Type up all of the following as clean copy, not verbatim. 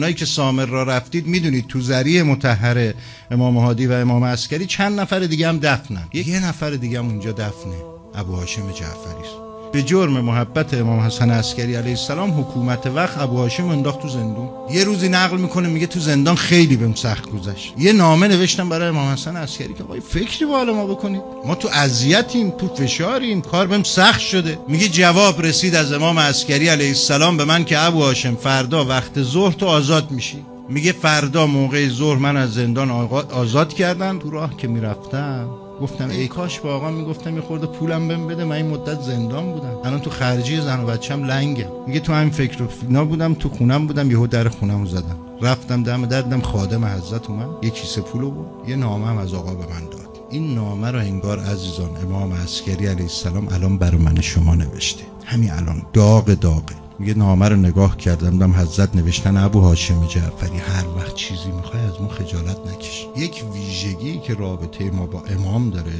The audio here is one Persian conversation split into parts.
شمایی که سامر را رفتید میدونید تو ذریع مطهر امام هادی و امام عسکری چند نفر دیگه هم دفنن. یه نفر دیگه هم اونجا دفنه، ابو هاشم جعفری است. به جرم محبت امام حسن عسکری علیه السلام حکومت وقت ابو هاشم انداخت تو زندون. یه روزی نقل میکنه میگه تو زندان خیلی بهم سخت گذشت. یه نامه نوشتم برای امام حسن عسکری که آقا فکری با حال ما بکنید، ما تو اذیتیم، تو فشاریم، کار بهم سخت شده. میگه جواب رسید از امام عسکری علیه السلام به من که ابو هاشم فردا وقت ظهر تو آزاد میشی. میگه فردا موقع ظهر من از زندان آزاد کردن. تو راه که میرفتم گفتم ای کاش با آقا میگفتم یه خورده پولم بهم بده، من این مدت زندان بودم، الان تو خرجی زن و بچه‌م لنگم. میگه تو همین فکر و فینا بودم، تو خونم بودم، یهو در خونمو زدم، رفتم دم دردم، خادم حضرت اومد یه کیسه پولو بود، یه نامه هم از آقا به من داد. این نامه رو انگار عزیزان امام عسکری علیه السلام الان برای من شما نوشته، همین الان داغه. میگه نامه رو نگاه کردم دیدم حضرت نوشتن ابو هاشم جعفری هر وقت چیزی میخوای از ما خجالت نکش. یک ویژگی که رابطه ما با امام داره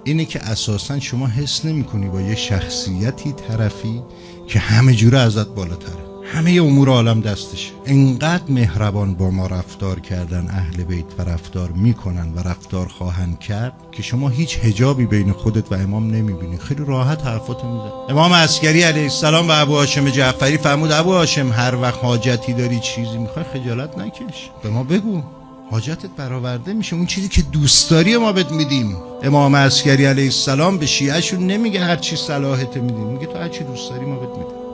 اینه که اساسا شما حس نمی‌کنی با یه شخصیتی طرفی که همه جوره ازت بالاتره، همه امور عالم دستشه. انقدر مهربان با ما رفتار کردن اهل بیت و رفتار میکنن و رفتار خواهند کرد که شما هیچ حجابی بین خودت و امام نمیبینی، خیلی راحت حرفاتو میزنه. امام عسکری علیه السلام و ابو هاشم جعفری فرمود ابو هاشم هر وقت حاجتی داری چیزی میخوای خجالت نکش، به ما بگو، حاجتت برآورده میشه، اون چیزی که دوست داری ما بهت میدیم. امام عسکری علیه السلام به شیعهشون نمیگه هر چی صلاحت میدیم، میگه تو هر چی دوست داری ما بهت میدیم.